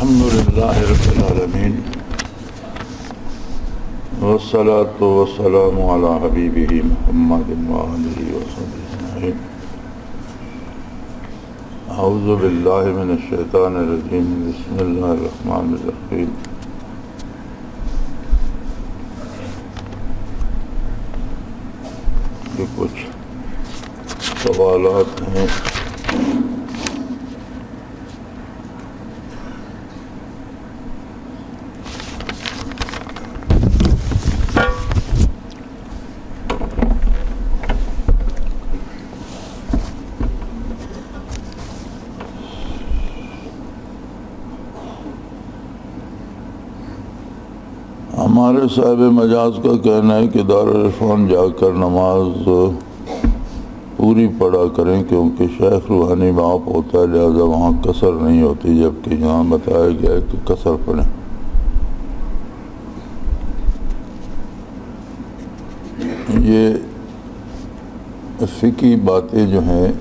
الحمد للہ رب العالمین والصلاة والسلام علی حبیبہ محمد وآلہ وصحبہ اجمعین۔ اعوذ باللہ من الشیطان الرجیم، بسم اللہ الرحمن الرحیم۔ یہ کچھ سوالات ہیں۔ ہمارے صاحب مجاز کا کہنا ہے کہ دارالعرفان جا کر نماز پوری پڑھا کریں، کیونکہ شیخ روحانی وہاں ہوتا ہے، لہذا وہاں قصر نہیں ہوتی، جبکہ یہاں بتایا گیا ہے کہ قصر پڑھیں۔ یہ فقہی باتیں جو ہیں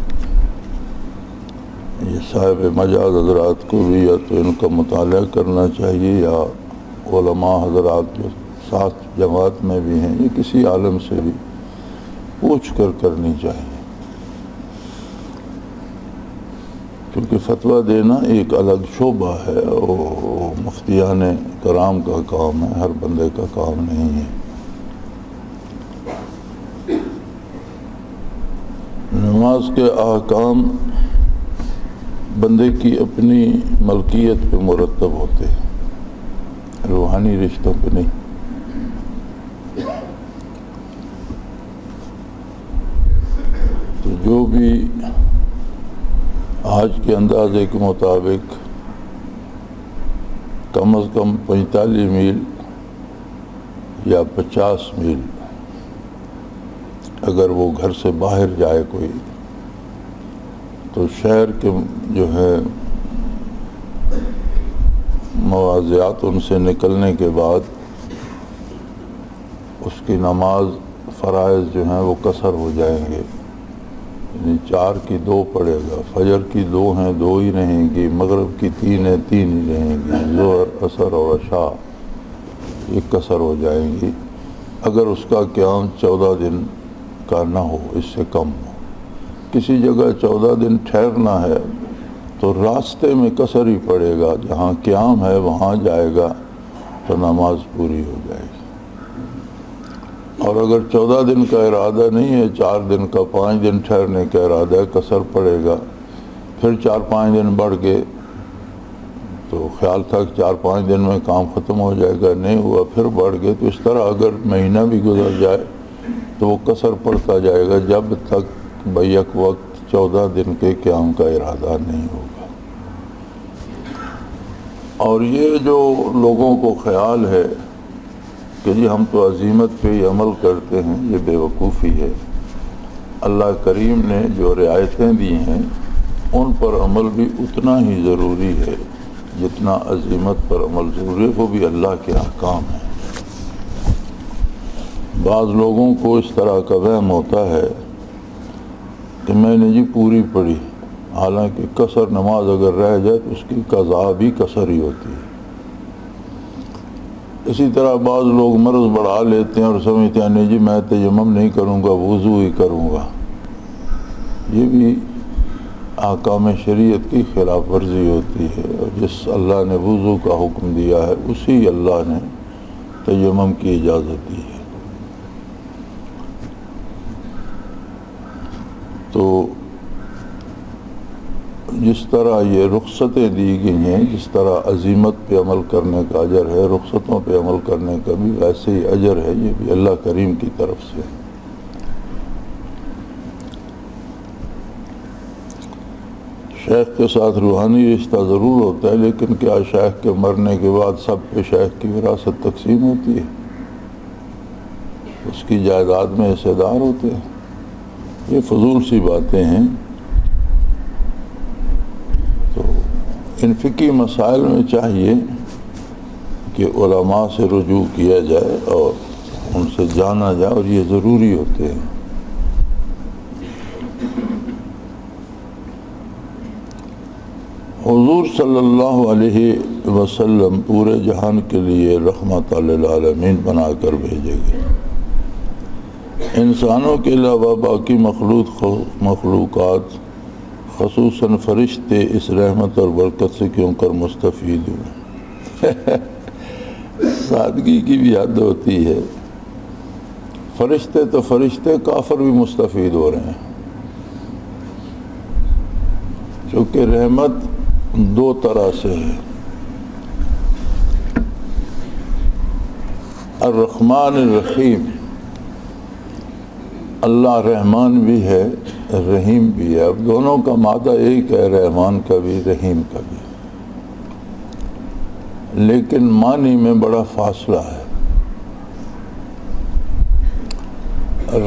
یہ صاحب مجاز حضرات کو بھی یا تو ان کا مطالعہ کرنا چاہیے، یا علماء حضرات جو ساتھ جماعت میں بھی ہیں یا کسی عالم سے بھی پوچھ کر کرنی چاہیے، کیونکہ فتویٰ دینا ایک الگ شعبہ ہے، وہ مفتیان کرام کا کام ہے، ہر بندے کا کام نہیں ہے۔ نماز کے احکام بندے کی اپنی ملکیت پہ مرتب ہوتے ہیں، روحانی رشتوں پہ نہیں۔ تو جو بھی آج کے اندازے کے مطابق کم از کم 45 میل یا 50 میل اگر وہ گھر سے باہر جائے کوئی، تو شہر کے جو ہے مواضعات ان سے نکلنے کے بعد اس کی نماز فرائض جو ہیں وہ قصر ہو جائیں گے، یعنی 4 کی 2 پڑے گا، فجر کی 2 ہیں 2 ہی رہیں گی، مغرب کی 3 ہیں 3 ہی رہیں گی، ظہر عصر اور عشاء یہ قصر ہو جائیں گی، اگر اس کا قیام 14 دن کا نہ ہو، اس سے کم ہو۔ کسی جگہ 14 دن ٹھہرنا ہے تو راستے میں قصر ہی پڑے گا، جہاں قیام ہے وہاں جائے گا تو نماز پوری ہو جائے گی۔ اور اگر 14 دن کا ارادہ نہیں ہے، 4 دن کا 5 دن ٹھہرنے کا ارادہ ہے، قصر پڑے گا، پھر 4-5 دن بڑھ گئے تو خیال تھا کہ 4-5 دن میں کام ختم ہو جائے گا، نہیں ہوا، پھر بڑھ گئے، تو اس طرح اگر مہینہ بھی گزر جائے تو وہ قصر پڑتا جائے گا جب تک بیک وقت 14 دن کے قیام کا ارادہ نہیں ہوگا۔ اور یہ جو لوگوں کو خیال ہے کہ جی ہم تو عزیمت پہ ہی عمل کرتے ہیں، یہ بے وقوفی ہے۔ اللہ کریم نے جو رعایتیں دی ہیں ان پر عمل بھی اتنا ہی ضروری ہے جتنا عزیمت پر عمل ضروری ہے، وہ بھی اللہ کے احکام ہیں۔ بعض لوگوں کو اس طرح کا وہم ہوتا ہے کہ میں نے جی پوری پڑھی، حالانکہ قصر نماز اگر رہ جائے تو اس کی قضا بھی قصر ہی ہوتی ہے۔ اسی طرح بعض لوگ مرض بڑھا لیتے ہیں اور سمجھتے ہیں نہیں جی میں تیمم نہیں کروں گا، وضو ہی کروں گا، یہ بھی احکام شریعت کی خلاف ورزی ہوتی ہے، اور جس اللہ نے وضو کا حکم دیا ہے اسی اللہ نے تیمم کی اجازت دی ہے۔ تو جس طرح یہ رخصتیں دی گئی ہیں، جس طرح عزیمت پہ عمل کرنے کا اجر ہے، رخصتوں پہ عمل کرنے کا بھی ویسے ہی اجر ہے، یہ بھی اللہ کریم کی طرف سے۔ شیخ کے ساتھ روحانی رشتہ ضرور ہوتا ہے، لیکن کیا شیخ کے مرنے کے بعد سب پہ شیخ کی وراثت تقسیم ہوتی ہے؟ اس کی جائیداد میں حصے دار ہوتے ہیں؟ یہ فضول سی باتیں ہیں۔ تو ان فقہی مسائل میں چاہیے کہ علماء سے رجوع کیا جائے اور ان سے جانا جائے، اور یہ ضروری ہوتے ہیں۔ حضور صلی اللہ علیہ وسلم پورے جہان کے لیے رحمت للعالمین بنا کر بھیجے گئے۔ انسانوں کے علاوہ باقی مخلوقات خصوصاً فرشتے اس رحمت اور برکت سے کیوں کر مستفید ہوئے۔ سادگی کی بھی حد ہوتی ہے۔ فرشتے تو فرشتے، کافر بھی مستفید ہو رہے ہیں، چونکہ رحمت دو طرح سے ہے۔ الرحمن الرحیم، اللہ رحمان بھی ہے رحیم بھی ہے، اب دونوں کا مادہ ایک ہے، رحمان کا بھی رحیم کا بھی، لیکن معنی میں بڑا فاصلہ ہے۔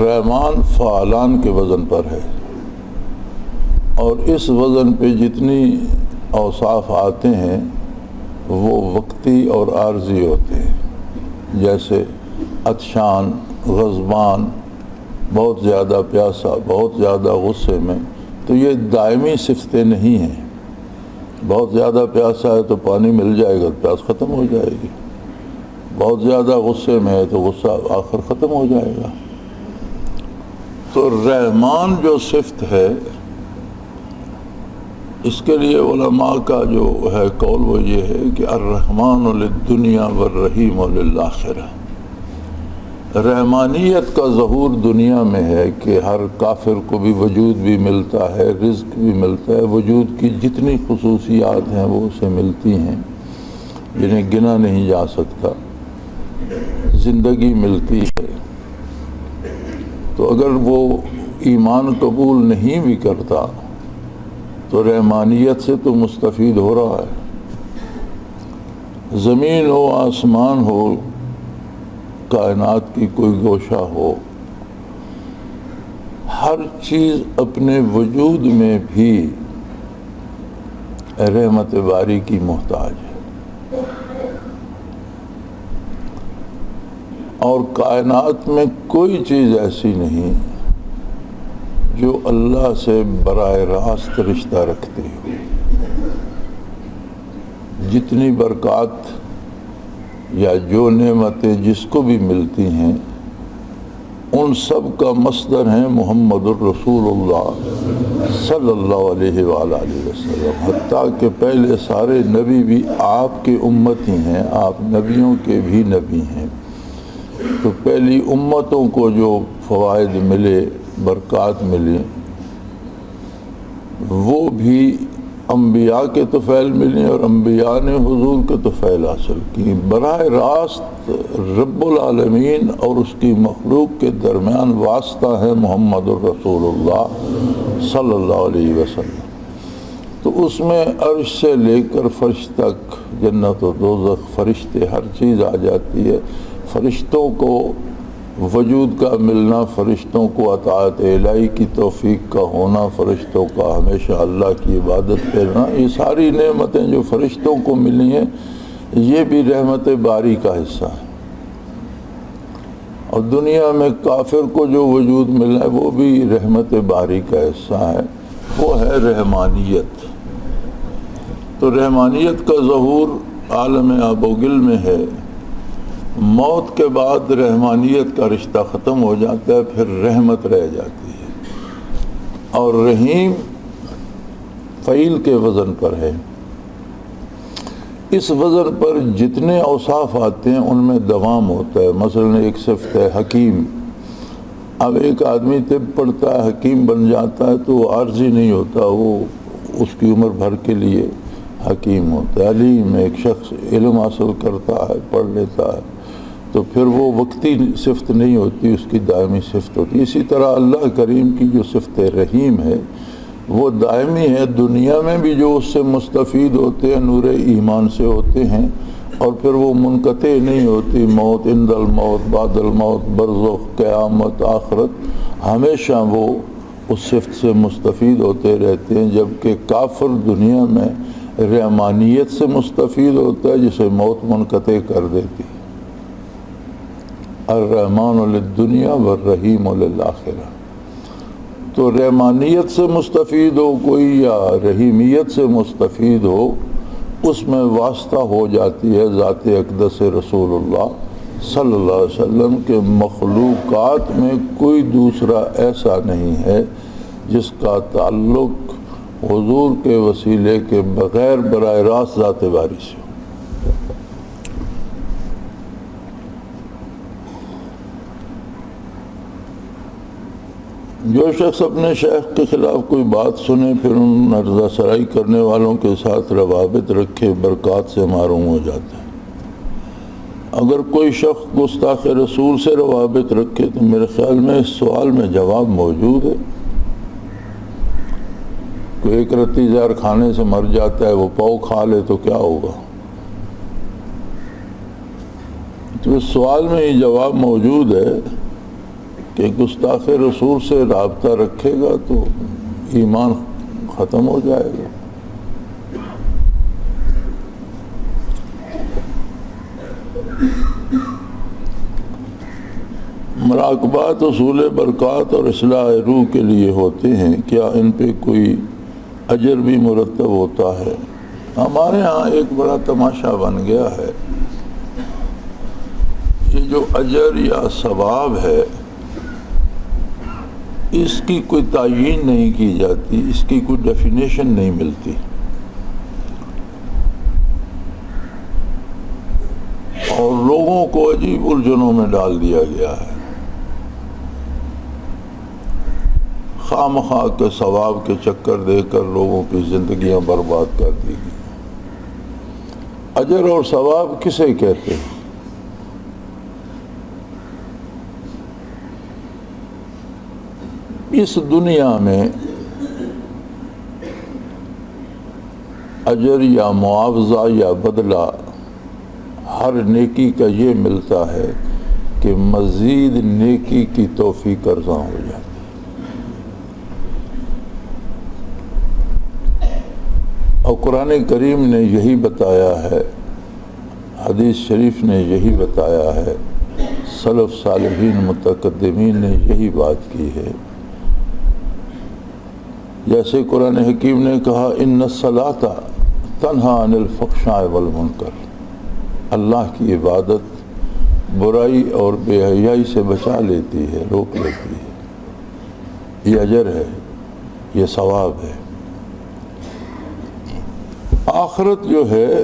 رحمان فعلان کے وزن پر ہے، اور اس وزن پہ جتنی اوصاف آتے ہیں وہ وقتی اور عارضی ہوتے ہیں، جیسے عطشان، غضبان، بہت زیادہ پیاسا، بہت زیادہ غصے میں، تو یہ دائمی صفتیں نہیں ہیں۔ بہت زیادہ پیاسا ہے تو پانی مل جائے گا، پیاس ختم ہو جائے گی۔ بہت زیادہ غصے میں ہے تو غصہ آخر ختم ہو جائے گا۔ تو رحمان جو صفت ہے، اس کے لیے علماء کا جو ہے قول وہ یہ ہے کہ الرحمن للدنیا والرحیم للآخرہ۔ رحمانیت کا ظہور دنیا میں ہے کہ ہر کافر کو بھی وجود بھی ملتا ہے، رزق بھی ملتا ہے، وجود کی جتنی خصوصیات ہیں وہ اسے ملتی ہیں جنہیں گنا نہیں جا سکتا، زندگی ملتی ہے۔ تو اگر وہ ایمان قبول نہیں بھی کرتا تو رحمانیت سے تو مستفید ہو رہا ہے۔ زمین ہو، آسمان ہو، کائنات کی کوئی گوشہ ہو، ہر چیز اپنے وجود میں بھی رحمت باری کی محتاج ہے، اور کائنات میں کوئی چیز ایسی نہیں جو اللہ سے براہ راست رشتہ رکھتی ہو۔ جتنی برکات یا جو نعمتیں جس کو بھی ملتی ہیں، ان سب کا مصدر ہیں محمد الرسول اللہ صلی اللہ علیہ وآلہ وسلم۔ حتیٰ کہ پہلے سارے نبی بھی آپ کے امت ہی ہیں، آپ نبیوں کے بھی نبی ہیں۔ تو پہلی امتوں کو جو فوائد ملے، برکات ملی، وہ بھی انبیاء کے طفیل ملی، اور انبیاء نے حضور کے طفیل حاصل کی۔ براہ راست رب العالمین اور اس کی مخلوق کے درمیان واسطہ ہے محمد الرسول اللہ صلی اللہ علیہ وسلم۔ تو اس میں عرش سے لے کر فرش تک، جنت و دوزخ، فرشتے، ہر چیز آ جاتی ہے۔ فرشتوں کو وجود کا ملنا، فرشتوں کو اطاعت الہی کی توفیق کا ہونا، فرشتوں کا ہمیشہ اللہ کی عبادت کرنا، یہ ساری نعمتیں جو فرشتوں کو ملی ہیں یہ بھی رحمت باری کا حصہ ہے۔ اور دنیا میں کافر کو جو وجود ملا ہے وہ بھی رحمت باری کا حصہ ہے، وہ ہے رحمانیت۔ تو رحمانیت کا ظہور عالم آب و گل میں ہے۔ موت کے بعد رحمانیت کا رشتہ ختم ہو جاتا ہے، پھر رحمت رہ جاتی ہے، اور رحیم فعیل کے وزن پر ہے۔ اس وزن پر جتنے اوصاف آتے ہیں ان میں دوام ہوتا ہے۔ مثلا ایک صفت ہے حکیم، اب ایک آدمی طب پڑھتا ہے، حکیم بن جاتا ہے تو وہ عارضی نہیں ہوتا، وہ اس کی عمر بھر کے لیے حکیم ہوتا ہے۔ علیم، ایک شخص علم حاصل کرتا ہے، پڑھ لیتا ہے، تو پھر وہ وقتی صفت نہیں ہوتی، اس کی دائمی صفت ہوتی۔ اسی طرح اللہ کریم کی جو صفت رحیم ہے وہ دائمی ہے۔ دنیا میں بھی جو اس سے مستفید ہوتے ہیں نور ایمان سے ہوتے ہیں، اور پھر وہ منقطع نہیں ہوتی۔ موت، عند الموت، بعد الموت، برزخ، قیامت، آخرت، ہمیشہ وہ اس صفت سے مستفید ہوتے رہتے ہیں۔ جبکہ کافر دنیا میں رحمانیت سے مستفید ہوتا ہے جسے موت منقطع کر دیتی۔ الرحمن للدنیا والرحیم للآخرہ۔ تو رحمانیت سے مستفید ہو کوئی یا رحیمیت سے مستفید ہو، اس میں واسطہ ہو جاتی ہے ذات اقدس رسول اللہ صلی اللہ علیہ وسلم کے۔ مخلوقات میں کوئی دوسرا ایسا نہیں ہے جس کا تعلق حضور کے وسیلے کے بغیر براہ راست ذات باری سے ہو۔ جو شخص اپنے شیخ کے خلاف کوئی بات سنے پھر ان رضا سرائی کرنے والوں کے ساتھ روابط رکھے، برکات سے محروم ہو جاتا ہے۔ اگر کوئی شخص گستاخ رسول سے روابط رکھے تو میرے خیال میں اس سوال میں جواب موجود ہے۔ کوئی ایک رتی زہر کھانے سے مر جاتا ہے، وہ پاؤ کھا لے تو کیا ہوگا؟ تو اس سوال میں یہ جواب موجود ہے کہ گستاخ رسول سے رابطہ رکھے گا تو ایمان ختم ہو جائے گا۔ مراقبات اصول برکات اور اصلاح روح کے لیے ہوتے ہیں، کیا ان پہ کوئی اجر بھی مرتب ہوتا ہے؟ ہمارے ہاں ایک بڑا تماشا بن گیا ہے، یہ جو اجر یا ثواب ہے اس کی کوئی تعیین نہیں کی جاتی، اس کی کوئی ڈیفینیشن نہیں ملتی، اور لوگوں کو عجیب الجھنوں میں ڈال دیا گیا ہے۔ خواہ مخواہ کے ثواب کے چکر دے کر لوگوں کی زندگیاں برباد کر دی گئی۔ اجر اور ثواب کسے کہتے ہیں؟ اس دنیا میں اجر یا معاوضہ یا بدلہ ہر نیکی کا یہ ملتا ہے کہ مزید نیکی کی توفیق عطا ہو جاتی ہے، اور قرآن کریم نے یہی بتایا ہے، حدیث شریف نے یہی بتایا ہے، سلف صالحین متقدمین نے یہی بات کی ہے۔ جیسے قرآن حکیم نے کہا ان الصلاۃ تنہا عن الفحشاء والمنکر، اللہ کی عبادت برائی اور بے حیائی سے بچا لیتی ہے، روک لیتی ہے۔ یہ اجر ہے، یہ ثواب ہے۔ آخرت جو ہے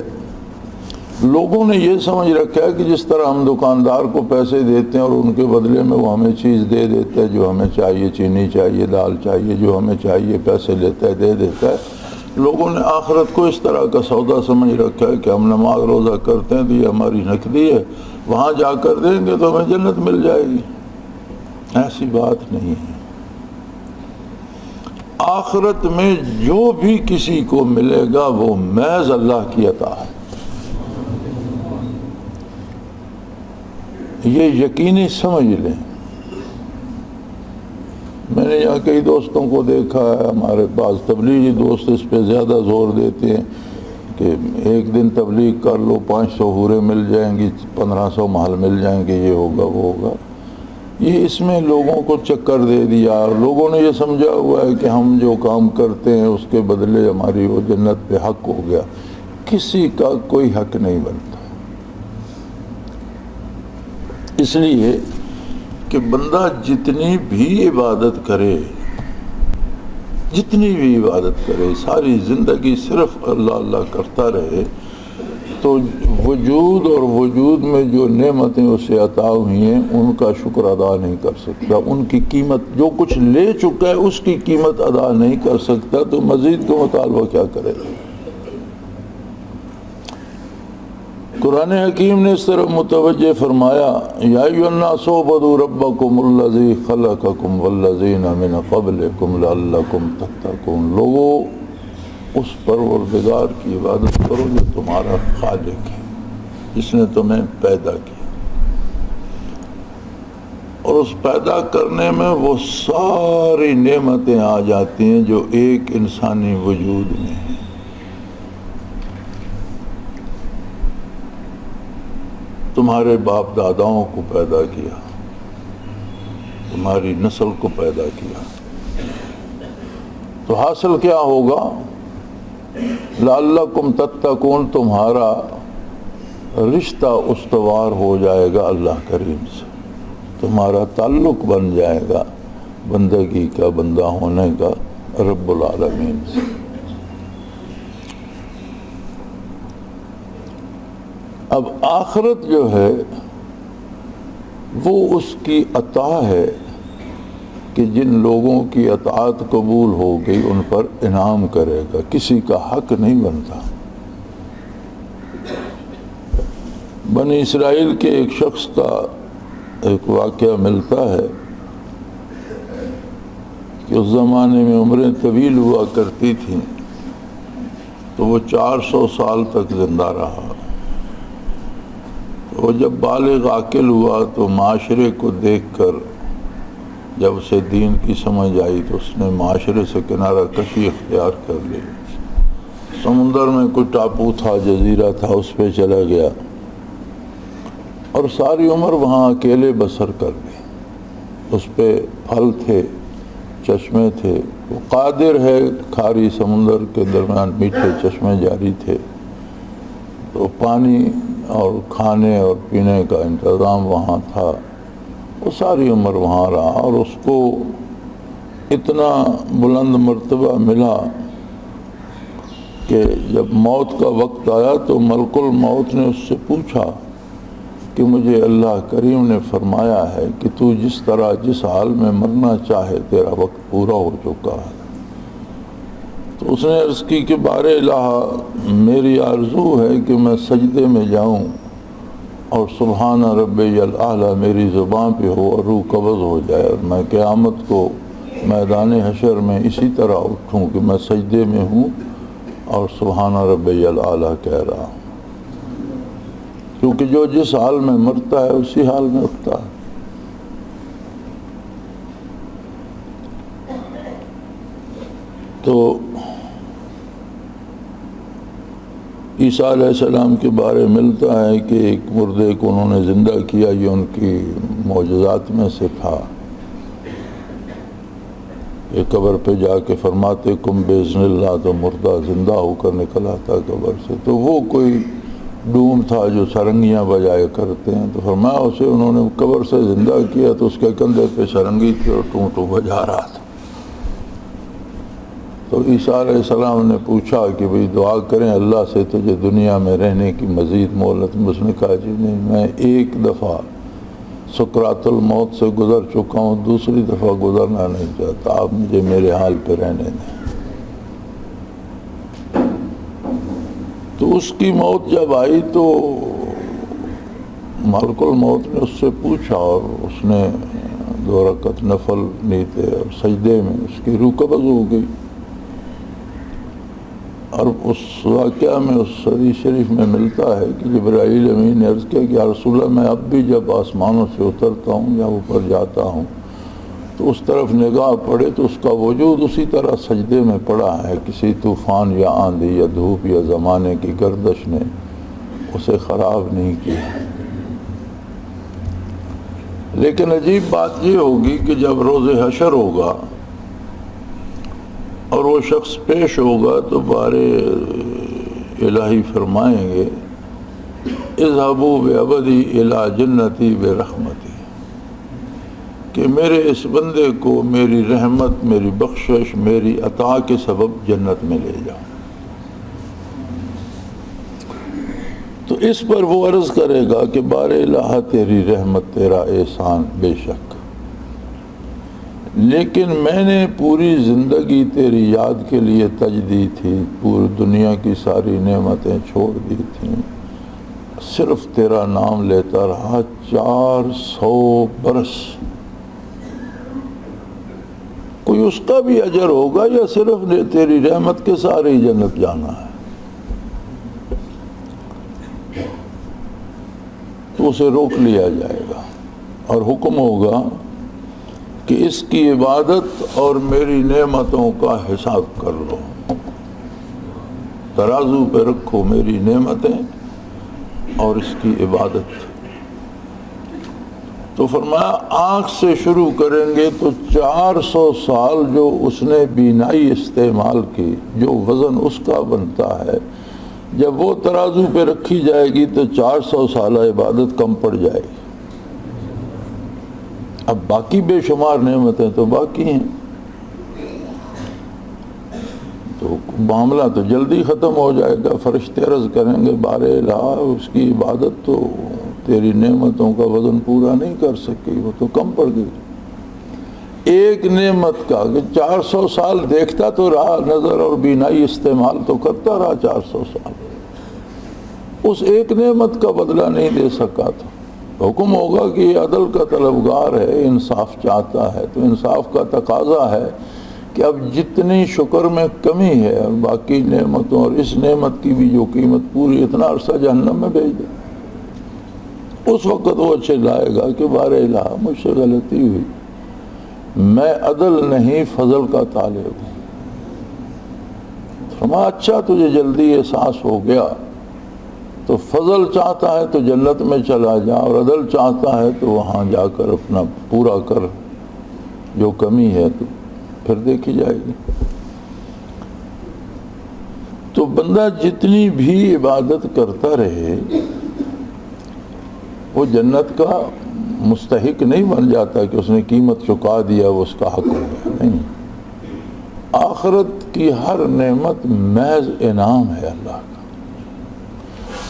لوگوں نے یہ سمجھ رکھا ہے کہ جس طرح ہم دکاندار کو پیسے دیتے ہیں اور ان کے بدلے میں وہ ہمیں چیز دے دیتا ہے جو ہمیں چاہیے، چینی چاہیے، دال چاہیے، جو ہمیں چاہیے پیسے لیتا ہے، دے دیتا ہے۔ لوگوں نے آخرت کو اس طرح کا سودا سمجھ رکھا ہے کہ ہم نماز روزہ کرتے ہیں تو یہ ہماری نقدی ہے، وہاں جا کر دیں گے تو ہمیں جنت مل جائے گی۔ ایسی بات نہیں ہے۔ آخرت میں جو بھی کسی کو ملے گا وہ محض اللہ کی عطا ہے، یہ یقینی سمجھ لیں۔ میں نے یہاں کئی دوستوں کو دیکھا ہے، ہمارے پاس تبلیغی دوست اس پہ زیادہ زور دیتے ہیں کہ ایک دن تبلیغ کر لو 500 حوریں مل جائیں گی، 1500 محل مل جائیں گے، یہ ہوگا وہ ہوگا۔ یہ اس میں لوگوں کو چکر دے دیا، اور لوگوں نے یہ سمجھا ہوا ہے کہ ہم جو کام کرتے ہیں اس کے بدلے ہماری وہ جنت پہ حق ہو گیا۔ کسی کا کوئی حق نہیں بنتا، اس لیے کہ بندہ جتنی بھی عبادت کرے، جتنی بھی عبادت کرے، ساری زندگی صرف اللہ اللہ کرتا رہے تو وجود اور وجود میں جو نعمتیں اسے عطا ہوئی ہیں ان کا شکر ادا نہیں کر سکتا، ان کی قیمت جو کچھ لے چکا ہے اس کی قیمت ادا نہیں کر سکتا، تو مزید کا مطالبہ کیا کرے گا؟ قرآن حکیم نے اس طرح متوجہ فرمایا یا ایھا الناس اعبدوا ربکم الذی خلقکم والذین من قبلکم لعلکم تتقون، لوگو اس پروردگار کی عبادت کرو جو تمہارا خالق ہے، جس نے تمہیں پیدا کیا، اور اس پیدا کرنے میں وہ ساری نعمتیں آ جاتی ہیں جو ایک انسانی وجود میں ہیں۔ تمہارے باپ داداؤں کو پیدا کیا، تمہاری نسل کو پیدا کیا، تو حاصل کیا ہوگا؟ لعلکم تتقون، تمہارا رشتہ استوار ہو جائے گا اللہ کریم سے، تمہارا تعلق بن جائے گا بندگی کا، بندہ ہونے کا رب العالمین سے۔ اب آخرت جو ہے وہ اس کی عطا ہے کہ جن لوگوں کی اطاعت قبول ہو گئی ان پر انعام کرے گا، کسی کا حق نہیں بنتا۔ بنی اسرائیل کے ایک شخص کا ایک واقعہ ملتا ہے کہ اس زمانے میں عمریں طویل ہوا کرتی تھیں، تو وہ 400 سال تک زندہ رہا۔ وہ جب بالغ عاقل ہوا تو معاشرے کو دیکھ کر جب اسے دین کی سمجھ آئی تو اس نے معاشرے سے کنارہ کشی اختیار کر لی۔ سمندر میں کوئی ٹاپو تھا، جزیرہ تھا، اس پہ چلا گیا اور ساری عمر وہاں اکیلے بسر کر لی۔ اس پہ پھل تھے، چشمے تھے، وہ قادر ہے، کھاری سمندر کے درمیان میٹھے چشمے جاری تھے، تو پانی اور کھانے اور پینے کا انتظام وہاں تھا۔ وہ ساری عمر وہاں رہا اور اس کو اتنا بلند مرتبہ ملا کہ جب موت کا وقت آیا تو ملک الموت نے اس سے پوچھا کہ مجھے اللہ کریم نے فرمایا ہے کہ تو جس طرح جس حال میں مرنا چاہے تیرا وقت پورا ہو چکا ہے۔ تو اس نے عرض کی کہ بار الہ، میری آرزو ہے کہ میں سجدے میں جاؤں اور سبحان ربی الاعلیٰ میری زبان پہ ہو اور روح قبض ہو جائے، اور میں قیامت کو میدان حشر میں اسی طرح اٹھوں کہ میں سجدے میں ہوں اور سبحان ربی الاعلیٰ کہہ رہا ہوں، کیونکہ جو جس حال میں مرتا ہے اسی حال میں اٹھتا ہے۔ تو عیسیٰ علیہ السلام کے بارے ملتا ہے کہ ایک مردے کو انہوں نے زندہ کیا، یہ ان کی معجزات میں سے تھا۔ یہ قبر پہ جا کے فرماتے کم باذن اللہ، تو مردہ زندہ ہو کر نکل آتا قبر سے۔ تو وہ کوئی ڈوم تھا جو سرنگیاں بجایا کرتے ہیں، تو فرمایا اسے انہوں نے قبر سے زندہ کیا تو اس کے کندھے پہ سرنگی تھی اور ٹوں ٹوں بجا رہا تھا۔ تو عیسیٰ علیہ السلام نے پوچھا کہ بھئی دعا کریں اللہ سے تجھے دنیا میں رہنے کی مزید مہلت۔ اس نے کہا جی نہیں، میں ایک دفعہ سکرات الموت سے گزر چکا ہوں، دوسری دفعہ گزرنا نہیں چاہتا، آپ مجھے میرے حال پہ رہنے دیں۔ تو اس کی موت جب آئی تو ملک الموت نے اس سے پوچھا اور اس نے 2 رکعت نفل نیتے اور سجدے میں اس کی روح قبض ہو گئی۔ اور اس واقعہ میں اس حدیث شریف میں ملتا ہے کہ جبرائیل امین نے عرض کیا کہ یا رسول اللہ، میں اب بھی جب آسمانوں سے اترتا ہوں یا اوپر جاتا ہوں تو اس طرف نگاہ پڑے تو اس کا وجود اسی طرح سجدے میں پڑا ہے، کسی طوفان یا آندھی یا دھوپ یا زمانے کی گردش نے اسے خراب نہیں کیا۔ لیکن عجیب بات یہ ہوگی کہ جب روز حشر ہوگا اور وہ شخص پیش ہوگا تو بار الہی فرمائیں گے اذهبوا بعبدی الی جنتی برحمتی، کہ میرے اس بندے کو میری رحمت، میری بخشش، میری عطا کے سبب جنت میں لے جاؤ۔ تو اس پر وہ عرض کرے گا کہ بار الہ تیری رحمت، تیرا احسان بے شک، لیکن میں نے پوری زندگی تیری یاد کے لیے تج دی تھی، پوری دنیا کی ساری نعمتیں چھوڑ دی تھیں، صرف تیرا نام لیتا رہا 400 برس۔ کوئی اس کا بھی اجر ہوگا یا صرف تیری رحمت کے سارے ہی جنت جانا ہے؟ تو اسے روک لیا جائے گا اور حکم ہوگا کہ اس کی عبادت اور میری نعمتوں کا حساب کر لو، ترازو پہ رکھو میری نعمتیں اور اس کی عبادت۔ تو فرمایا آنکھ سے شروع کریں گے تو 400 سال جو اس نے بینائی استعمال کی، جو وزن اس کا بنتا ہے، جب وہ ترازو پہ رکھی جائے گی تو 400 سالہ عبادت کم پڑ جائے گی۔ اب باقی بے شمار نعمتیں تو باقی ہیں، تو معاملہ تو جلدی ختم ہو جائے گا۔ فرشتے عرض کریں گے بار الہ، اس کی عبادت تو تیری نعمتوں کا وزن پورا نہیں کر سکی، وہ تو کم پڑ گئی۔ ایک نعمت کا کہ 400 سال دیکھتا تو رہا، نظر اور بینائی استعمال تو کرتا رہا 400 سال، اس ایک نعمت کا بدلہ نہیں دے سکا، تو حکم ہوگا کہ یہ عدل کا طلبگار ہے، انصاف چاہتا ہے، تو انصاف کا تقاضا ہے کہ اب جتنی شکر میں کمی ہے اور باقی نعمتوں اور اس نعمت کی بھی جو قیمت پوری، اتنا عرصہ جہنم میں بھیج دے۔ اس وقت وہ اچھے لائے گا کہ بار الہ مجھ سے غلطی ہوئی، میں عدل نہیں فضل کا طالب ہوں۔ فرمایا اچھا تجھے جلدی احساس ہو گیا، تو فضل چاہتا ہے تو جنت میں چلا جا، اور عدل چاہتا ہے تو وہاں جا کر اپنا پورا کر، جو کمی ہے تو پھر دیکھی جائے گی۔ تو بندہ جتنی بھی عبادت کرتا رہے وہ جنت کا مستحق نہیں بن جاتا کہ اس نے قیمت چکا دیا وہ اس کا حق ہو گیا، نہیں۔ آخرت کی ہر نعمت محض انعام ہے اللہ کا۔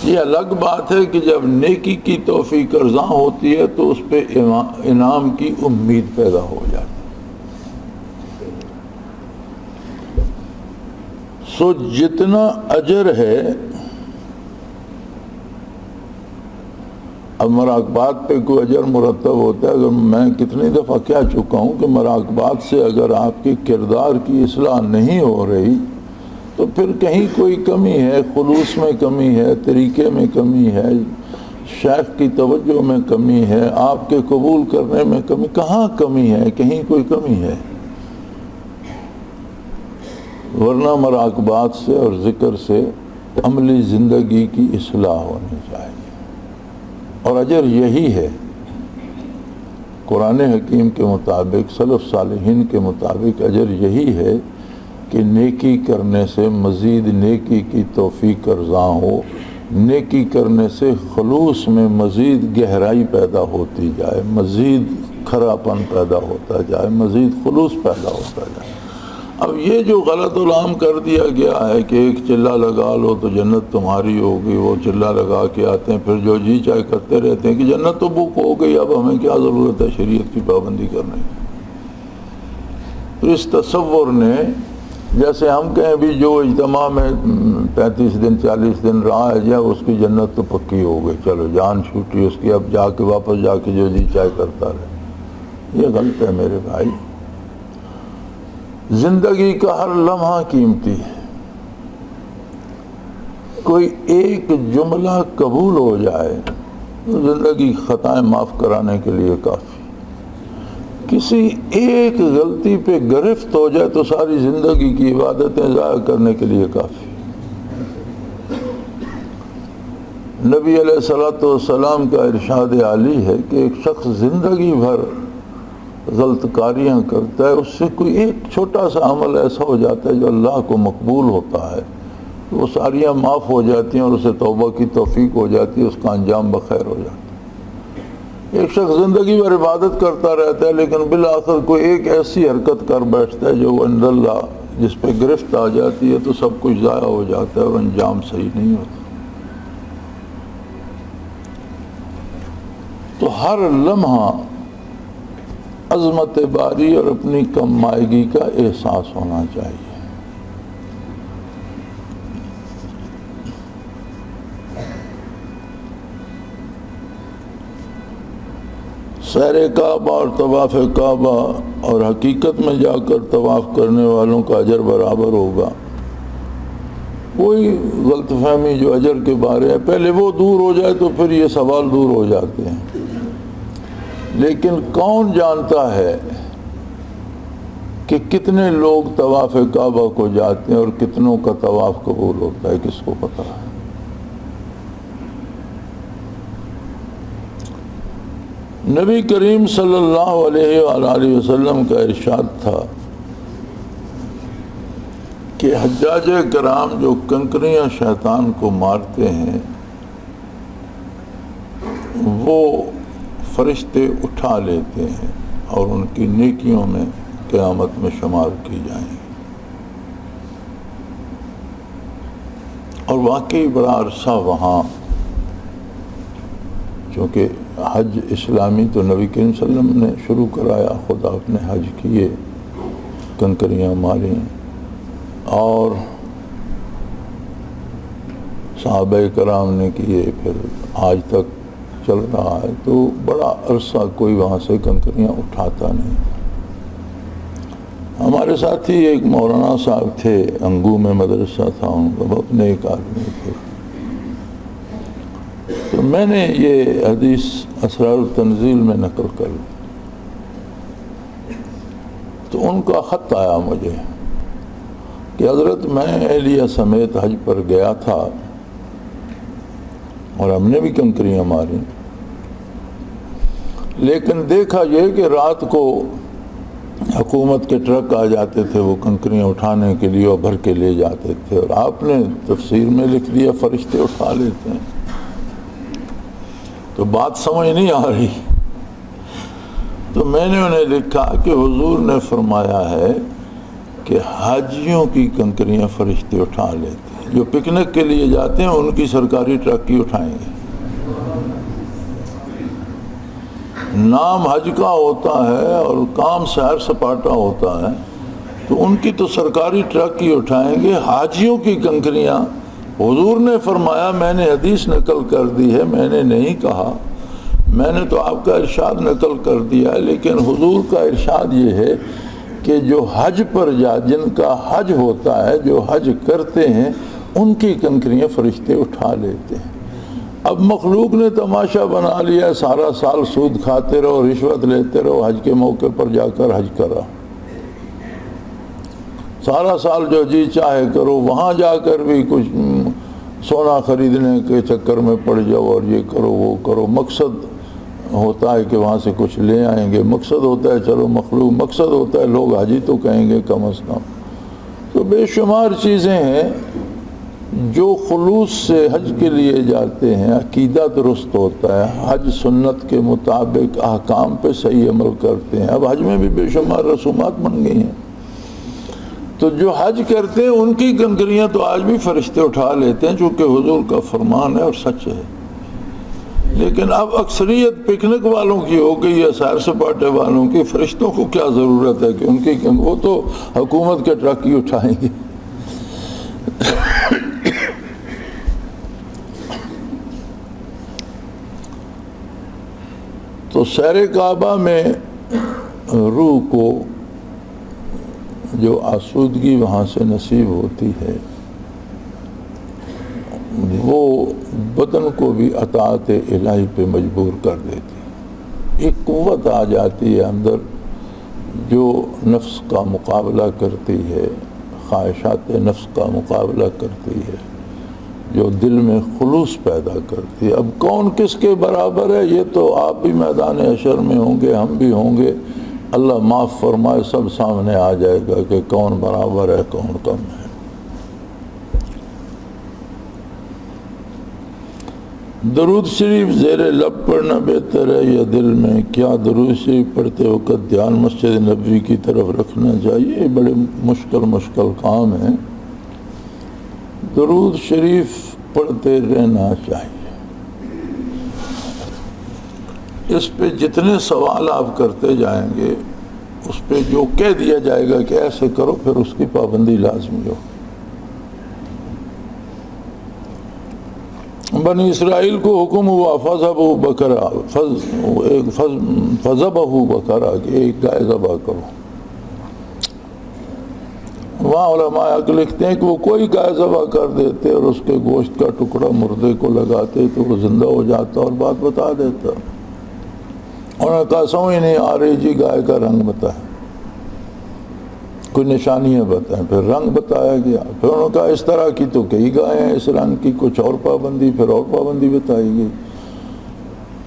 یہ الگ بات ہے کہ جب نیکی کی توفیق ارزاں ہوتی ہے تو اس پہ انعام کی امید پیدا ہو جاتی ہے۔ سو جتنا اجر ہے، اب مراقبات پہ کوئی اجر مرتب ہوتا ہے، اگر میں کتنی دفعہ کہہ چکا ہوں کہ مراقبات سے اگر آپ کی کردار کی اصلاح نہیں ہو رہی تو پھر کہیں کوئی کمی ہے، خلوص میں کمی ہے، طریقے میں کمی ہے، شیخ کی توجہ میں کمی ہے، آپ کے قبول کرنے میں کمی، کہاں کمی ہے؟ کہیں کوئی کمی ہے؟ ورنہ مراقبات سے اور ذکر سے عملی زندگی کی اصلاح ہونی چاہیے، اور اجر یہی ہے۔ قرآن حکیم کے مطابق، سلف صالحین کے مطابق اجر یہی ہے کہ نیکی کرنے سے مزید نیکی کی توفیق ارزاں ہو، نیکی کرنے سے خلوص میں مزید گہرائی پیدا ہوتی جائے، مزید کھراپن پیدا ہوتا جائے، مزید خلوص پیدا ہوتا جائے۔ اب یہ جو غلط العام کر دیا گیا ہے کہ ایک چلہ لگا لو تو جنت تمہاری ہوگی، وہ چلہ لگا کے آتے ہیں پھر جو جی چاہے کرتے رہتے ہیں کہ جنت تو بک ہو گئی، اب ہمیں کیا ضرورت ہے شریعت کی پابندی کرنے کی۔ تو اس تصور نے، جیسے ہم کہیں بھی جو اجتماع میں 35 دن 40 دن رہا ہے جائے اس کی جنت تو پکی ہو گئی، چلو جان چھوٹی اس کی، اب جا کے واپس جا کے جو جی چاہے کرتا رہے، یہ غلط ہے میرے بھائی۔ زندگی کا ہر لمحہ قیمتی ہے، کوئی ایک جملہ قبول ہو جائے تو زندگی خطائیں معاف کرانے کے لیے کافی، کسی ایک غلطی پہ گرفت ہو جائے تو ساری زندگی کی عبادتیں ضائع کرنے کے لیے کافی۔ نبی علیہ الصلوۃ والسلام کا ارشاد عالی ہے کہ ایک شخص زندگی بھر غلط کاریاں کرتا ہے، اس سے کوئی ایک چھوٹا سا عمل ایسا ہو جاتا ہے جو اللہ کو مقبول ہوتا ہے، وہ ساریاں معاف ہو جاتی ہیں اور اسے توبہ کی توفیق ہو جاتی ہے، اس کا انجام بخیر ہو جاتا ہے۔ ایک شخص زندگی بھر عبادت کرتا رہتا ہے لیکن بالآخر کوئی ایک ایسی حرکت کر بیٹھتا ہے جو عند اللہ جس پہ گرفت آ جاتی ہے تو سب کچھ ضائع ہو جاتا ہے اور انجام صحیح نہیں ہوتا۔ تو ہر لمحہ عظمت باری اور اپنی کم مائگی کا احساس ہونا چاہیے۔ سیر کعبہ اور طواف کعبہ اور حقیقت میں جا کر طواف کرنے والوں کا اجر برابر ہوگا۔ کوئی غلط فہمی جو اجر کے بارے ہے، پہلے وہ دور ہو جائے تو پھر یہ سوال دور ہو جاتے ہیں۔ لیکن کون جانتا ہے کہ کتنے لوگ طواف کعبہ کو جاتے ہیں اور کتنوں کا طواف قبول ہوتا ہے، کس کو پتہ ہے؟ نبی کریم صلی اللہ علیہ وآلہ وسلم کا ارشاد تھا کہ حجاج کرام جو کنکریاں شیطان کو مارتے ہیں وہ فرشتے اٹھا لیتے ہیں اور ان کی نیکیوں میں قیامت میں شمار کی جائیں گی. اور واقعی بڑا عرصہ وہاں، چونکہ حج اسلامی تو نبی کریم صلی اللہ علیہ وسلم نے شروع کرایا، خود آپ نے حج کیے، کنکریاں ماری اور صحابہ کرام نے کیے، پھر آج تک چل رہا ہے. تو بڑا عرصہ کوئی وہاں سے کنکریاں اٹھاتا نہیں. ہمارے ساتھ ہی ایک مولانا صاحب تھے، انگو میں مدرسہ تھا ان کا، بہت نیک آدمی تھے. تو میں نے یہ حدیث اسرار التنزیل میں نقل کر، تو ان کا خط آیا مجھے کہ حضرت میں اہلیہ سمیت حج پر گیا تھا اور ہم نے بھی کنکریاں ماری، لیکن دیکھا یہ کہ رات کو حکومت کے ٹرک آ جاتے تھے وہ کنکریاں اٹھانے کے لیے اور بھر کے لے جاتے تھے، اور آپ نے تفسیر میں لکھ دیا فرشتے اٹھا لیتے ہیں. تو بات سمجھ نہیں آ رہی. تو میں نے انہیں لکھا کہ حضور نے فرمایا ہے کہ حاجیوں کی کنکریاں فرشتے اٹھا لیتے ہیں، جو پکنک کے لیے جاتے ہیں ان کی سرکاری ٹرک کی اٹھائیں گے. نام حج کا ہوتا ہے اور کام سیر سپاٹا ہوتا ہے، تو ان کی تو سرکاری ٹرک ہی اٹھائیں گے. حاجیوں کی کنکریاں حضور نے فرمایا، میں نے حدیث نقل کر دی ہے، میں نے نہیں کہا، میں نے تو آپ کا ارشاد نقل کر دیا ہے، لیکن حضور کا ارشاد یہ ہے کہ جو حج پر جن کا حج ہوتا ہے، جو حج کرتے ہیں، ان کی کنکریاں فرشتے اٹھا لیتے ہیں. اب مخلوق نے تماشا بنا لیا، سارا سال سود کھاتے رہو، رشوت لیتے رہو، حج کے موقع پر جا کر حج کرا، سارا سال جو جی چاہے کرو، وہاں جا کر بھی کچھ سونا خریدنے کے چکر میں پڑ جاؤ اور یہ کرو وہ کرو. مقصد ہوتا ہے کہ وہاں سے کچھ لے آئیں گے، مقصد ہوتا ہے چلو مخلوق، مقصد ہوتا ہے لوگ حجی تو کہیں گے کم از کم. تو بے شمار چیزیں ہیں جو خلوص سے حج کے لیے جاتے ہیں، عقیدہ درست ہوتا ہے، حج سنت کے مطابق احکام پہ صحیح عمل کرتے ہیں. اب حج میں بھی بے شمار رسومات بن گئی ہیں، تو جو حج کرتے ہیں ان کی کنکریاں تو آج بھی فرشتے اٹھا لیتے ہیں، چونکہ حضور کا فرمان ہے اور سچ ہے. لیکن اب اکثریت پکنک والوں کی ہو گئی ہے، سیر سپاٹے والوں کی. فرشتوں کو کیا ضرورت ہے کہ ان کی، وہ تو حکومت کے ٹرک ہی اٹھائیں گے. تو سیر کعبہ میں روح کو جو آسودگی وہاں سے نصیب ہوتی ہے، وہ بدن کو بھی اطاعت الہی پہ مجبور کر دیتی. ایک قوت آ جاتی ہے اندر جو نفس کا مقابلہ کرتی ہے، خواہشات نفس کا مقابلہ کرتی ہے، جو دل میں خلوص پیدا کرتی ہے. اب کون کس کے برابر ہے یہ تو آپ بھی میدان حشر میں ہوں گے، ہم بھی ہوں گے. اللہ معاف فرمائے، سب سامنے آ جائے گا کہ کون برابر ہے کون کم ہے. درود شریف زیر لب پڑھنا بہتر ہے یا دل میں؟ کیا درود شریف پڑھتے وقت دھیان مسجد نبوی کی طرف رکھنا چاہیے؟ یہ بڑے مشکل کام ہے. درود شریف پڑھتے رہنا چاہیے. اس پہ جتنے سوال آپ کرتے جائیں گے، اس پہ جو کہہ دیا جائے گا کہ ایسے کرو، پھر اس کی پابندی لازمی ہو. بنی اسرائیل کو حکم ہوا فذبحوا بقرہ، فذبحوا بقرہ، کہ ایک گائے ذبح کرو. وہاں علماء حق لکھتے ہیں کہ وہ کوئی گائے ذبح کر دیتے اور اس کے گوشت کا ٹکڑا مردے کو لگاتے تو وہ زندہ ہو جاتا اور بات بتا دیتا. انہوں نے کہا سمجھ نہیں آ رہی جی، گائے کا رنگ بتائیں، کوئی نشانیاں بتائیں. پھر رنگ بتایا گیا. پھر انہوں نے کہا اس طرح کی تو کئی گائیں ہیں، اس رنگ کی کچھ اور پابندی، پھر اور پابندی بتائی گئی.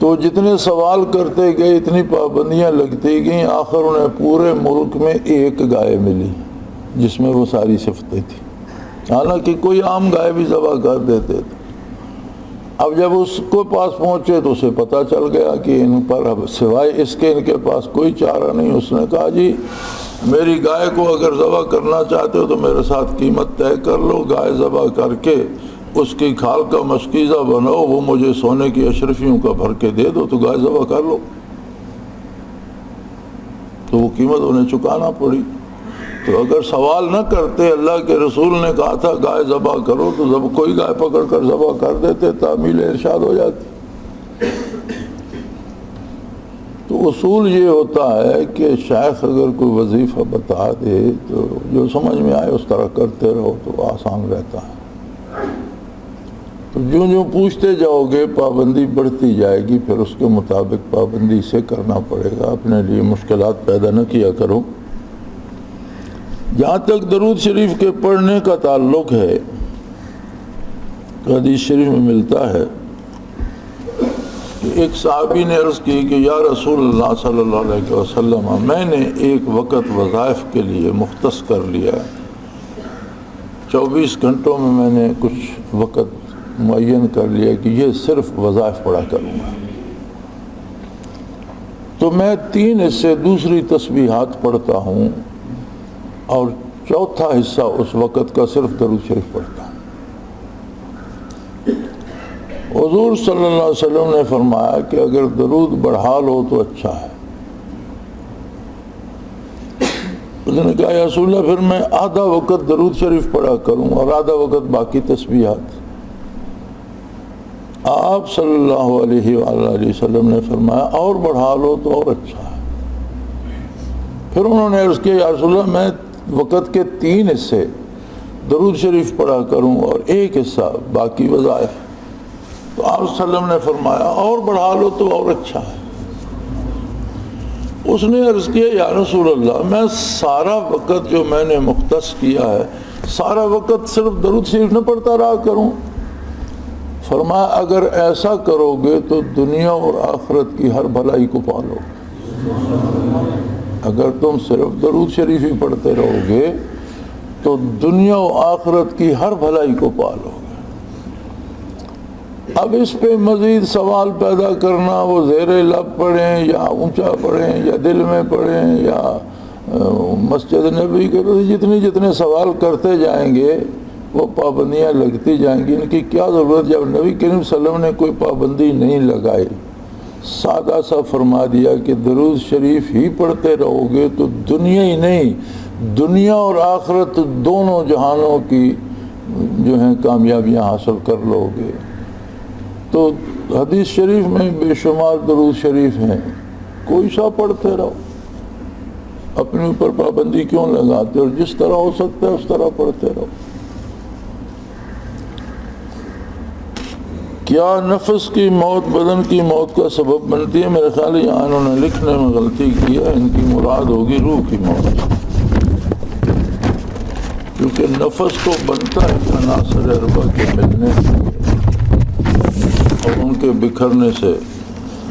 تو جتنے سوال کرتے گئے اتنی پابندیاں لگتی گئیں، آخر انہیں پورے ملک میں ایک گائے ملی جس میں وہ ساری صفتیں تھیں، حالانکہ کوئی عام گائے بھی ذبح کر دیتے تھے۔ اب جب اس کو پاس پہنچے تو اسے پتہ چل گیا کہ ان پر اب سوائے اس کے ان کے پاس کوئی چارہ نہیں۔ اس نے کہا جی میری گائے کو اگر ذبح کرنا چاہتے ہو تو میرے ساتھ قیمت طے کر لو، گائے ذبح کر کے اس کی کھال کا مشکیزہ بناؤ، وہ مجھے سونے کی اشرفیوں کا بھر کے دے دو تو گائے ذبح کر لو۔ تو وہ قیمت انہیں چکانا پڑی۔ تو اگر سوال نہ کرتے، اللہ کے رسول نے کہا تھا گائے ذبح کرو، تو کوئی گائے پکڑ کر ذبح کر دیتے، تعمیل ارشاد ہو جاتی۔ تو اصول یہ ہوتا ہے کہ شیخ اگر کوئی وظیفہ بتا دے تو جو سمجھ میں آئے اس طرح کرتے رہو تو آسان رہتا ہے۔ تو جو پوچھتے جاؤ گے پابندی بڑھتی جائے گی، پھر اس کے مطابق پابندی سے کرنا پڑے گا، اپنے لیے مشکلات پیدا نہ کیا کرو۔ جہاں تک درود شریف کے پڑھنے کا تعلق ہے، حدیث شریف میں ملتا ہے کہ ایک صحابی نے عرض کی کہ یا رسول اللہ صلی اللہ علیہ وسلم، میں نے ایک وقت وظائف کے لیے مختص کر لیا، 24 گھنٹوں میں نے کچھ وقت معین کر لیا کہ یہ صرف وظائف پڑھا کروں گا، تو میں 3 حصے دوسری تسبیحات پڑھتا ہوں اور چوتھا حصہ اس وقت کا صرف درود شریف پڑھتا ہوں۔ حضور صلی اللہ علیہ وسلم نے فرمایا کہ اگر درود بڑھا لو تو اچھا ہے۔ اس نے کہا یا رسول اللہ پھر میں آدھا وقت درود شریف پڑھا کروں اور آدھا وقت باقی تسبیحات۔ آپ صلی اللہ علیہ وآلہ وسلم نے فرمایا اور بڑھا لو تو اور اچھا ہے۔ پھر انہوں نے عرض کیا یا رسول اللہ میں وقت کے 3 حصے درود شریف پڑھا کروں اور 1 حصہ باقی وظائف۔ تو آپ صلی اللہ علیہ وسلم نے فرمایا اور بڑھا لو تو اور اچھا ہے۔ اس نے عرض کیا یا رسول اللہ میں سارا وقت جو میں نے مختص کیا ہے، سارا وقت صرف درود شریف نہ پڑھتا رہا کروں؟ فرمایا اگر ایسا کرو گے تو دنیا اور آخرت کی ہر بھلائی کو پالو۔ اگر تم صرف درود شریف ہی پڑھتے رہو گے تو دنیا و آخرت کی ہر بھلائی کو پالو گے۔ اب اس پہ مزید سوال پیدا کرنا، وہ زیر لب پڑھیں یا اونچا پڑھیں یا دل میں پڑھیں یا مسجد نبی کے، جتنے سوال کرتے جائیں گے وہ پابندیاں لگتی جائیں گی۔ ان کی کیا ضرورت جب نبی کریم صلی اللہ علیہ وسلم نے کوئی پابندی نہیں لگائی، سادہ سا فرما دیا کہ درود شریف ہی پڑھتے رہو گے تو دنیا ہی نہیں، دنیا اور آخرت دونوں جہانوں کی جو ہیں کامیابیاں حاصل کر لو گے۔ تو حدیث شریف میں بے شمار درود شریف ہیں، کوئی سا پڑھتے رہو، اپنے اوپر پابندی کیوں لگاتے، اور جس طرح ہو سکتا ہے اس طرح پڑھتے رہو۔ کیا نفس کی موت بدن کی موت کا سبب بنتی ہے؟ میرے خیال ہے یہاں انہوں نے لکھنے میں غلطی کی ہے، ان کی مراد ہوگی روح کی موت، کیونکہ نفس تو بنتا ہے عناصر اربع کے ملنے سے اور ان کے بکھرنے سے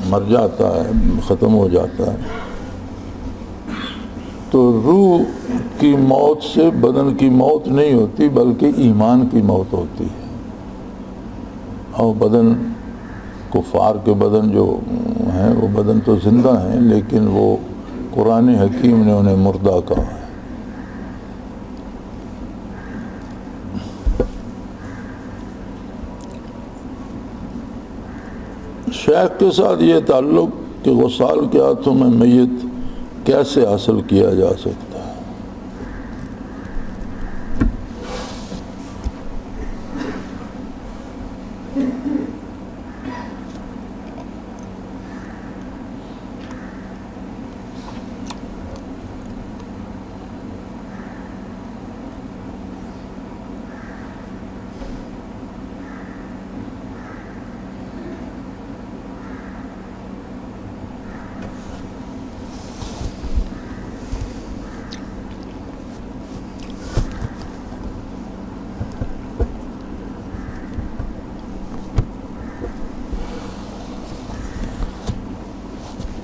مر جاتا ہے، ختم ہو جاتا ہے۔ تو روح کی موت سے بدن کی موت نہیں ہوتی بلکہ ایمان کی موت ہوتی ہے، اور بدن کفار کے بدن جو ہیں وہ بدن تو زندہ ہیں لیکن وہ قرآن حکیم نے انہیں مردہ کہا ہے۔ شیخ کے ساتھ یہ تعلق کہ غسال کے ہاتھوں میں میت کیسے حاصل کیا جا سکتا ہے؟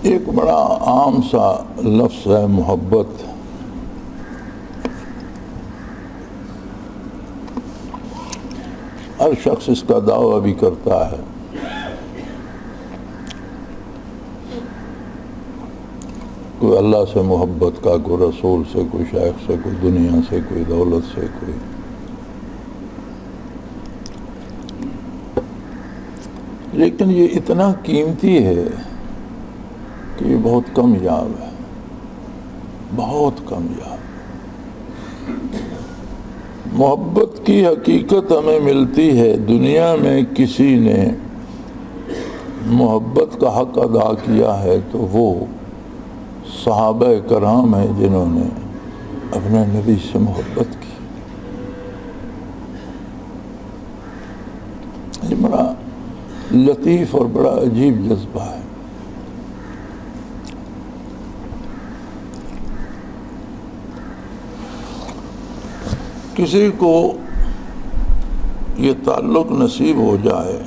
ایک بڑا عام سا لفظ ہے محبت. ہر شخص اس کا دعویٰ بھی کرتا ہے. کوئی اللہ سے محبت کا، کوئی رسول سے، کوئی شیخ سے، کوئی دنیا سے، کوئی دولت سے، کوئی. لیکن یہ اتنا قیمتی ہے کہ یہ بہت کمیاب ہے، بہت کمیاب. محبت کی حقیقت ہمیں ملتی ہے دنیا میں کسی نے محبت کا حق ادا کیا ہے تو وہ صحابہ کرام ہیں جنہوں نے اپنے نبی سے محبت کی. یہ بڑا لطیف اور بڑا عجیب جذبہ ہے. کسی کو یہ تعلق نصیب ہو جائے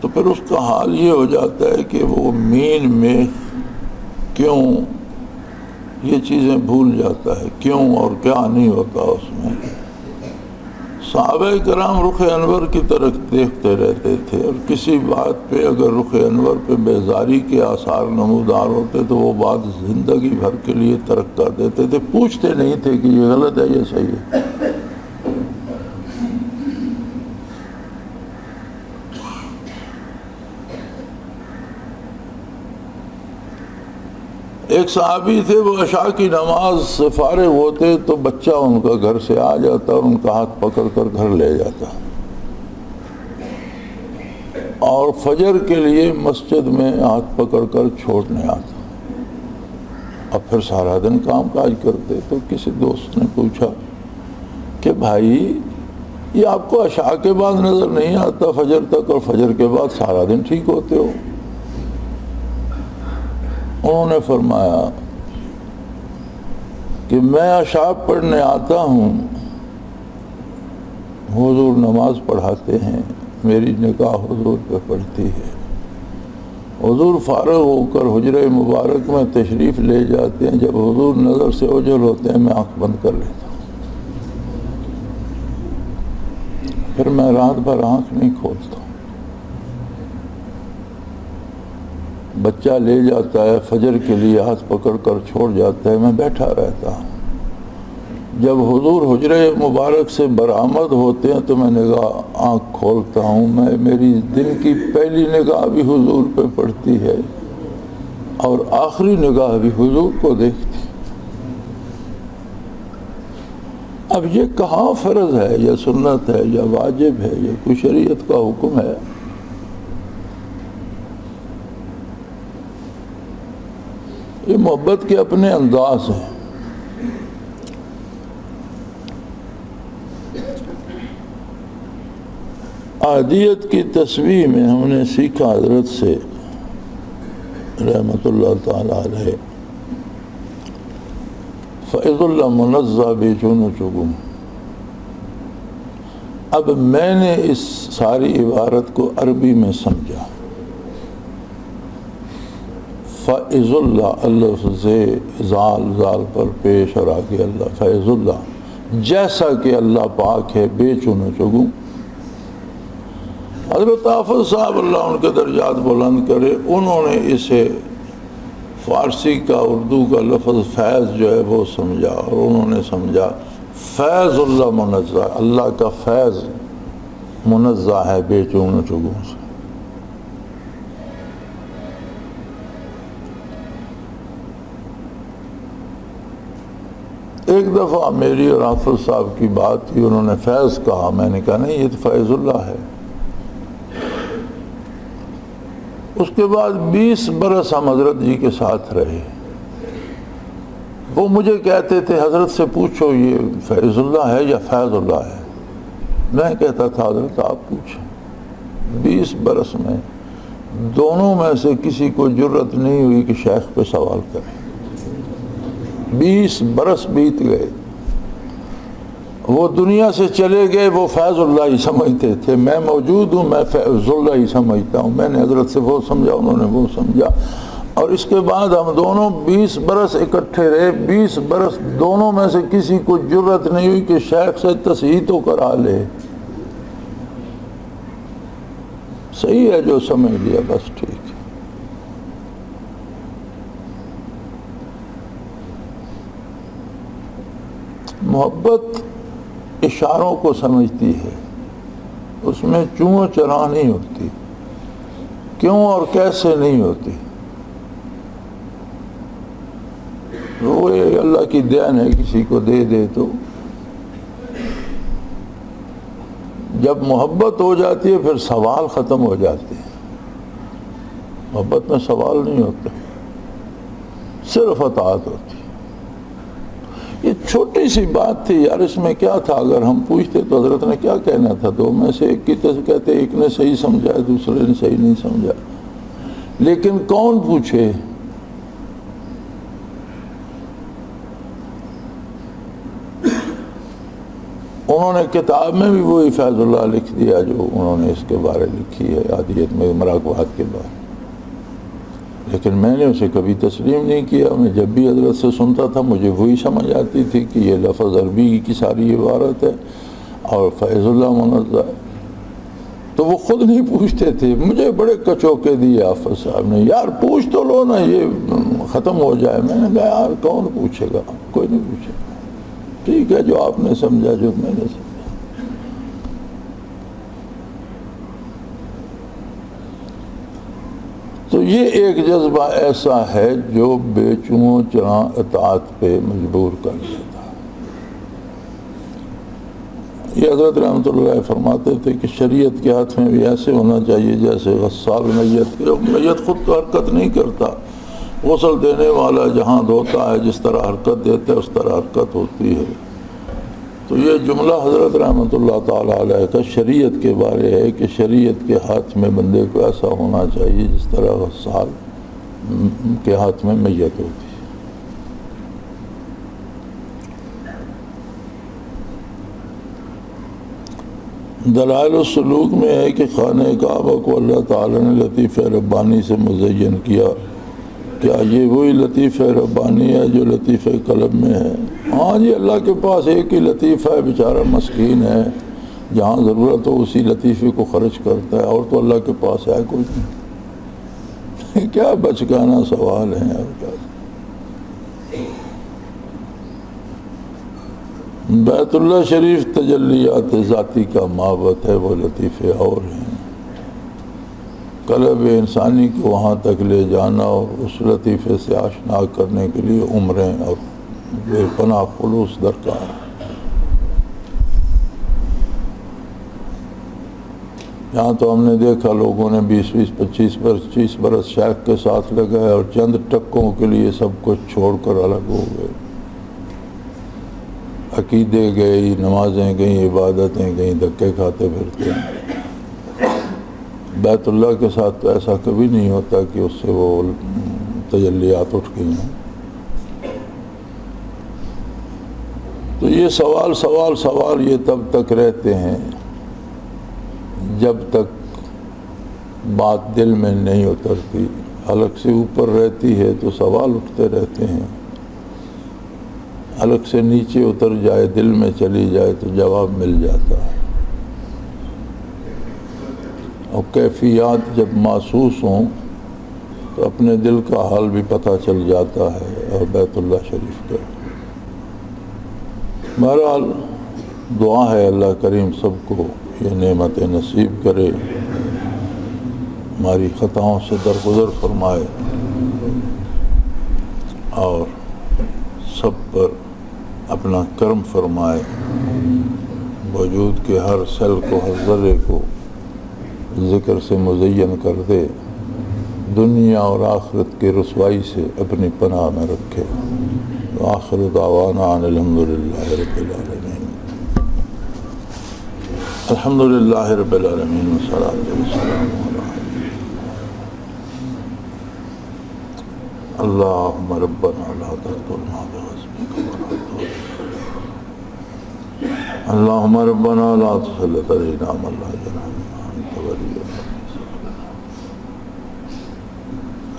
تو پھر اس کا حال یہ ہو جاتا ہے کہ وہ مین میں کیوں یہ چیزیں بھول جاتا ہے، کیوں اور کیا نہیں ہوتا اس میں. صحابہ کرام رخ انور کی طرف دیکھتے رہتے تھے، اور کسی بات پہ اگر رخ انور پہ بیزاری کے آثار نمودار ہوتے تو وہ بات زندگی بھر کے لیے ترک کر دیتے تھے، پوچھتے نہیں تھے کہ یہ غلط ہے یہ صحیح ہے. ایک صحابی تھے، وہ عشاء کی نماز سے فارغ ہوتے تو بچہ ان کا گھر سے آ جاتا اور ان کا ہاتھ پکڑ کر گھر لے جاتا، اور فجر کے لیے مسجد میں ہاتھ پکڑ کر چھوڑنے آتا. اب پھر سارا دن کام کاج کرتے. تو کسی دوست نے پوچھا کہ بھائی یہ آپ کو عشاء کے بعد نظر نہیں آتا فجر تک، اور فجر کے بعد سارا دن ٹھیک ہوتے ہو؟ انہوں نے فرمایا کہ میں عشاء پڑھنے آتا ہوں، حضور نماز پڑھاتے ہیں، میری نگاہ حضور پہ پڑتی ہے، حضور فارغ ہو کر حجرہ مبارک میں تشریف لے جاتے ہیں، جب حضور نظر سے اوجھل ہوتے ہیں میں آنکھ بند کر لیتا ہوں، پھر میں رات بھر آنکھ نہیں کھولتا. بچہ لے جاتا ہے، فجر کے لیے ہاتھ پکڑ کر چھوڑ جاتا ہے، میں بیٹھا رہتا ہوں. جب حضور حجرہ مبارک سے برآمد ہوتے ہیں تو میں نگاہ آنکھ کھولتا ہوں، میری دن کی پہلی نگاہ بھی حضور پہ پڑتی ہے اور آخری نگاہ بھی حضور کو دیکھتی. اب یہ کہاں فرض ہے یا سنت ہے یا واجب ہے یا کوئی شریعت کا حکم ہے؟ یہ محبت کے اپنے انداز ہیں. عادیت کی تسبیح میں ہم نے سیکھا حضرت سے رحمت اللہ تعالی علیہ، فیض اللہ منزہ بے چون چگم. اب میں نے اس ساری عبارت کو عربی میں سمجھا. فیض اللہ، اللہ سے زال پر پیش اور آگے اللہ، فیض اللہ، جیسا کہ اللہ پاک ہے، بے چون چگم. حضرت حافظ صاحب اللہ ان کے درجات بلند کرے، انہوں نے اسے فارسی کا اردو کا لفظ فیض جو ہے وہ سمجھا، اور انہوں نے سمجھا فیض اللہ منزہ، اللہ کا فیض منزہ ہے بے چون چگوں سے. ایک دفعہ میری اور حافظ صاحب کی بات تھی، انہوں نے فیض کہا، میں نے کہا نہیں یہ تو فیض اللہ ہے. اس کے بعد 20 برس ہم حضرت جی کے ساتھ رہے. وہ مجھے کہتے تھے حضرت سے پوچھو یہ فیض اللہ ہے یا فیض اللہ ہے. میں کہتا تھا حضرت آپ پوچھیں. 20 برس میں دونوں میں سے کسی کو جرت نہیں ہوئی کہ شیخ پہ سوال کرے. 20 برس بیت گئے. وہ دنیا سے چلے گئے، وہ فیض اللہ ہی سمجھتے تھے، میں موجود ہوں، میں فیض اللہ ہی سمجھتا ہوں، میں نے حضرت سے وہ سمجھا، انہوں نے وہ سمجھا۔ اور اس کے بعد ہم دونوں 20 برس اکٹھے رہے، 20 برس دونوں میں سے کسی کو جرت نہیں ہوئی کہ شیخ سے تصحیح تو کرا لے۔ صحیح ہے جو سمجھ لیا بس ٹھیک ہے۔ محبت اشاروں کو سمجھتی ہے، اس میں چوں چرا نہیں ہوتی، کیوں اور کیسے نہیں ہوتی۔ وہ اللہ کی دین ہے، کسی کو دے دے تو۔ جب محبت ہو جاتی ہے پھر سوال ختم ہو جاتے ہیں۔ محبت میں سوال نہیں ہوتا، صرف اطاعت ہوتی۔ یہ چھوٹی سی بات تھی یار، اس میں کیا تھا؟ اگر ہم پوچھتے تو حضرت نے کیا کہنا تھا؟ دو میں سے ایک کی طرف کہتے ایک نے صحیح سمجھا ہے، دوسرے نے صحیح نہیں سمجھا، لیکن کون پوچھے؟ انہوں نے کتاب میں بھی وہی فیض اللہ لکھ دیا جو انہوں نے اس کے بارے لکھی ہے، عادیت میں مراقبات کے بعد، لیکن میں نے اسے کبھی تسلیم نہیں کیا۔ میں جب بھی حضرت سے سنتا تھا مجھے وہی سمجھ آتی تھی کہ یہ لفظ عربی کی ساری عبارت ہے اور فیض اللہ منزہ ہے، تو وہ خود نہیں پوچھتے تھے۔ مجھے بڑے کچوکے دیے حافظ صاحب نے، یار پوچھ تو لو نا، یہ ختم ہو جائے۔ میں نے کہا یار کون پوچھے گا، کوئی نہیں پوچھے گا، ٹھیک ہے جو آپ نے سمجھا، جو میں نے سمجھا۔ تو یہ ایک جذبہ ایسا ہے جو بے چوں چراں اطاعت پہ مجبور کر دیتا ہے۔ یہ حضرت رحمۃ اللہ علیہ فرماتے تھے کہ شریعت کے ہاتھ میں بھی ایسے ہونا چاہیے جیسے غسال میت کے۔ میت خود تو حرکت نہیں کرتا، غسل دینے والا جہاں دھوتا ہے جس طرح حرکت دیتا ہے اس طرح حرکت ہوتی ہے۔ تو یہ جملہ حضرت رحمۃ اللہ تعالیٰ علیہ کا شریعت کے بارے ہے کہ شریعت کے ہاتھ میں بندے کو ایسا ہونا چاہیے جس طرح غسال کے ہاتھ میں میت ہوتی ہے۔ دلائل السلوک میں ہے کہ خانہ کعبہ کو اللہ تعالیٰ نے لطیفہ ربانی سے مزین کیا۔ کیا یہ وہی لطیفہ ربانی ہے جو لطیفہ قلب میں ہے؟ ہاں جی، اللہ کے پاس ایک ہی لطیفہ ہے، بیچارہ مسکین ہے، جہاں ضرورت ہو اسی لطیفے کو خرچ کرتا ہے، اور تو اللہ کے پاس ہے کوئی نہیں۔ کیا بچگانہ سوال ہیں آپ کا۔ بیت اللہ شریف تجلیات ذاتی کا معبد ہے، وہ لطیفے اور ہیں۔ قلب انسانی کو وہاں تک لے جانا اور اس لطیفے سے آشنا کرنے کے لیے عمریں اور بے پناہ خلوص درکار۔ یہاں تو ہم نے دیکھا لوگوں نے 20-25 برس شیخ کے ساتھ لگائے اور چند ٹکوں کے لیے سب کچھ چھوڑ کر الگ ہو گئے۔ عقیدے گئی، نمازیں گئیں، عبادتیں گئیں، دھکے کھاتے پھرتے ہیں۔ بیت اللہ کے ساتھ تو ایسا کبھی نہیں ہوتا کہ اس سے وہ تجلیات اٹھ گئی ہیں۔ تو یہ سوال یہ تب تک رہتے ہیں جب تک بات دل میں نہیں اترتی۔ حلق سے اوپر رہتی ہے تو سوال اٹھتے رہتے ہیں، حلق سے نیچے اتر جائے، دل میں چلی جائے تو جواب مل جاتا ہے۔ اور کیفیات جب محسوس ہوں تو اپنے دل کا حال بھی پتہ چل جاتا ہے، اور بیت اللہ شریف کا۔ بہرحال دعا ہے اللہ کریم سب کو یہ نعمت نصیب کرے، ہماری خطاؤں سے درگزر فرمائے، اور سب پر اپنا کرم فرمائے، وجود کے ہر سیل کو، ہر ذرے کو ذکر سے مزین کر دے، دنیا اور آخرت کی رسوائی سے اپنی پناہ میں رکھے۔ آخر دعوانا ان الحمدللہ رب العالمین۔ الحمدللہ رب العالمین والصلاة والسلام علی اللہم ربنا لا تقتلنا بغضبک ولا تغفر اللهم ربنا لا تسلط علينا من لا يرحمنا أنت ولينا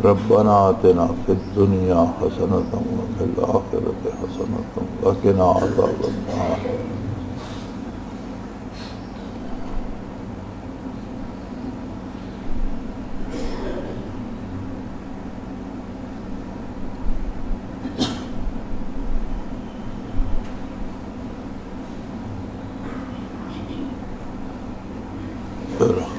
ربنا آتنا في الدنيا حسنة وفي الآخرة حسنة وقنا عذاب النار Pero